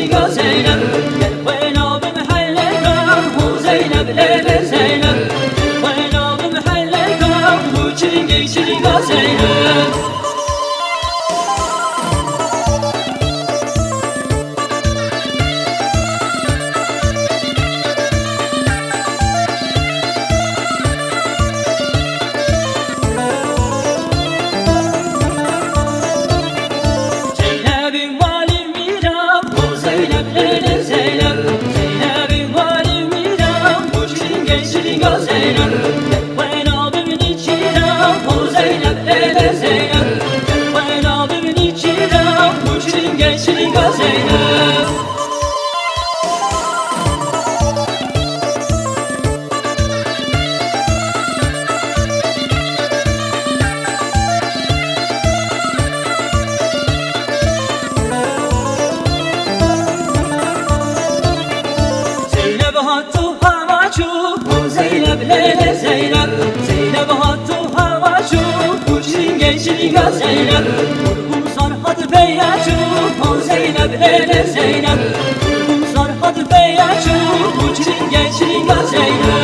gençliğe Zeynep. Gel Zeynep mahalleka bu Zeynep lele Zeynep. Zeynep mahalleka bu gençliğe Zeynep. Zeynep lele Zeynep. Zeynep hattu havacu uçin gençliğe Zeynep. Kumsar hadi beyacu o Zeynep lele Zeynep. Kumsar hadi beyacu uçin gençliğe Zeynep.